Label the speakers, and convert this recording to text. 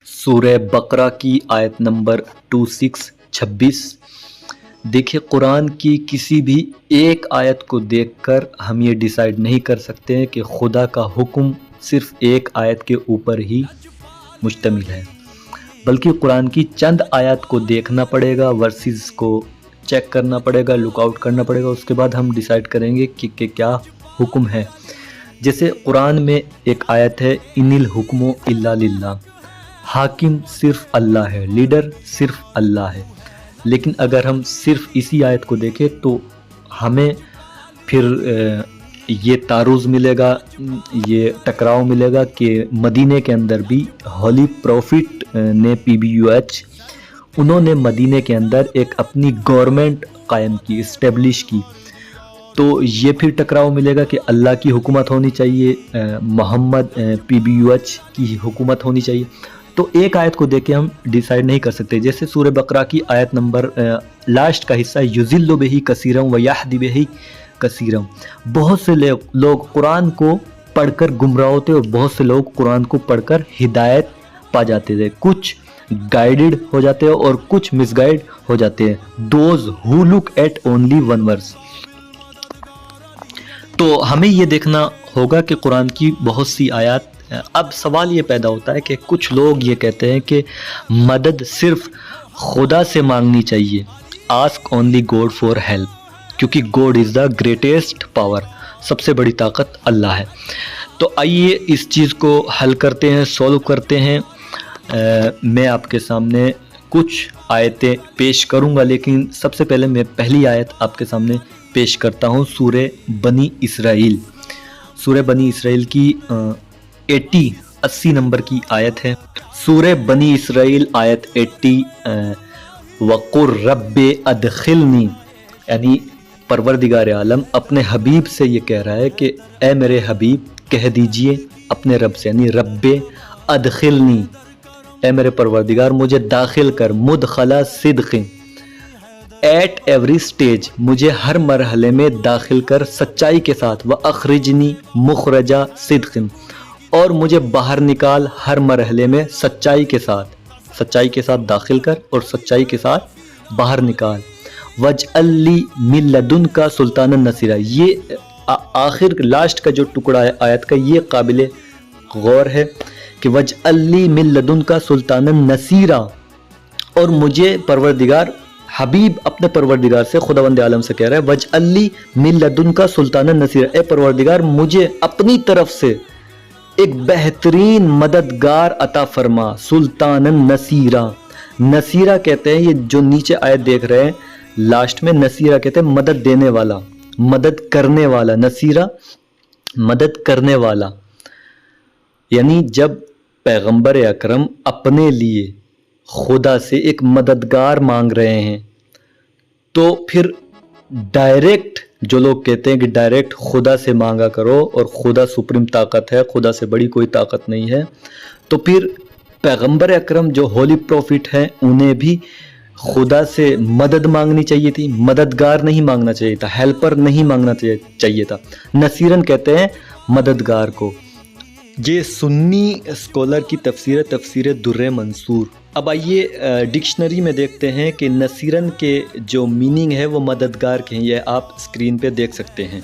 Speaker 1: سورہ بقرہ کی آیت نمبر 26 دیکھیں، قرآن کی کسی بھی ایک آیت کو دیکھ کر ہم یہ ڈیسائیڈ نہیں کر سکتے ہیں کہ خدا کا حکم صرف ایک آیت کے اوپر ہی مشتمل ہے، بلکہ قرآن کی چند آیات کو دیکھنا پڑے گا، ورسز کو چیک کرنا پڑے گا، لک آؤٹ کرنا پڑے گا، اس کے بعد ہم ڈیسائیڈ کریں گے کہ کیا حکم ہے۔ جیسے قرآن میں ایک آیت ہے، ان الحکم الا للہ، حاکم صرف اللہ ہے، لیڈر صرف اللہ ہے۔ لیکن اگر ہم صرف اسی آیت کو دیکھیں تو ہمیں پھر یہ تعارض ملے گا، یہ ٹکراؤ ملے گا کہ مدینے کے اندر بھی ہولی پروفٹ نے PBUH انہوں نے مدینے کے اندر ایک اپنی گورنمنٹ قائم کی، اسٹیبلش کی، تو یہ پھر ٹکراؤ ملے گا کہ اللہ کی حکومت ہونی چاہیے، محمد PBUH کی حکومت ہونی چاہیے۔ تو ایک آیت کو دیکھ کے ہم ڈیسائیڈ نہیں کر سکتے۔ جیسے سورہ بقرہ کی آیت نمبر لاسٹ کا حصہ، یُضِلُّ بِهِ کثیرا وَیَہْدِی بِهِ کثیرا، بہت سے لوگ قرآن کو پڑھ کر گمراہ ہوتے اور بہت سے لوگ قرآن کو پڑھ کر ہدایت پا جاتے تھے، کچھ گائیڈڈ ہو جاتے ہیں اور کچھ مس گائیڈ ہو جاتے ہیں۔ Those who look at only one verse. تو ہمیں یہ دیکھنا ہوگا کہ قرآن کی بہت سی آیات، اب سوال یہ پیدا ہوتا ہے کہ کچھ لوگ یہ کہتے ہیں کہ مدد صرف خدا سے مانگنی چاہیے، ask only God for help, کیونکہ God is the greatest power, سب سے بڑی طاقت اللہ ہے۔ تو آئیے اس چیز کو حل کرتے ہیں، سولو کرتے ہیں۔ میں آپ کے سامنے کچھ آیتیں پیش کروں گا، لیکن سب سے پہلے میں پہلی آیت آپ کے سامنے پیش کرتا ہوں، سورہ بنی اسرائیل۔ سورہ بنی اسرائیل کی 80 نمبر کی آیت ہے۔ سورہ بنی اسرائیل آیت 80، وَقُلْ رَبِّ أَدْخِلْنِی، یعنی پروردگار عالم اپنے حبیب سے یہ کہہ رہا ہے کہ اے میرے حبیب کہہ دیجئے اپنے رب سے، یعنی رب ادخلنی، اے میرے پروردگار مجھے داخل کر، مدخلہ صدق، ایٹ ایوری سٹیج، مجھے ہر مرحلے میں داخل کر سچائی کے ساتھ، وَأَخْرِجْنِی مُخْرَجَ صِدْقٍ، اور مجھے باہر نکال ہر مرحلے میں سچائی کے ساتھ داخل کر اور سچائی کے ساتھ باہر نکال۔ وَاجْعَلْ لِی مِن لَدُنْکَ سُلْطَانًا نَصِیرًا، یہ آخر لاسٹ کا جو ٹکڑا ہے آیت کا، یہ قابل غور ہے کہ وَاجْعَلْ لِی مِن لَدُنْکَ سُلْطَانًا نَصِیرًا، اور مجھے پروردگار، حبیب اپنے پروردگار سے، خداوند عالم سے کہہ رہا ہے وَاجْعَلْ لِی مِن لَدُنْکَ سُلْطَانًا نَصِیرًا، اے پروردگار مجھے اپنی طرف سے ایک بہترین مددگار عطا فرما، سلطانًا نصیرا۔ نصیرہ کہتے ہیں، یہ جو نیچے آیت دیکھ رہے ہیں لاسٹ میں، نصیرہ کہتے ہیں مدد دینے والا، مدد کرنے والا، نصیرہ مدد کرنے والا۔ یعنی جب پیغمبر اکرم اپنے لیے خدا سے ایک مددگار مانگ رہے ہیں تو پھر ڈائریکٹ، جو لوگ کہتے ہیں کہ ڈائریکٹ خدا سے مانگا کرو اور خدا سپریم طاقت ہے، خدا سے بڑی کوئی طاقت نہیں ہے، تو پھر پیغمبر اکرم جو ہولی پروفٹ ہیں انہیں بھی خدا سے مدد مانگنی چاہیے تھی، مددگار نہیں مانگنا چاہیے تھا، ہیلپر نہیں مانگنا چاہیے تھا۔ نصیرن کہتے ہیں مددگار کو۔ یہ سنی اسکالر کی تفسیر ہے، تفسیر در منصور۔ اب آئیے ڈکشنری میں دیکھتے ہیں کہ نصیرن کے جو میننگ ہے وہ مددگار کے ہیں، یہ آپ اسکرین پہ دیکھ سکتے ہیں۔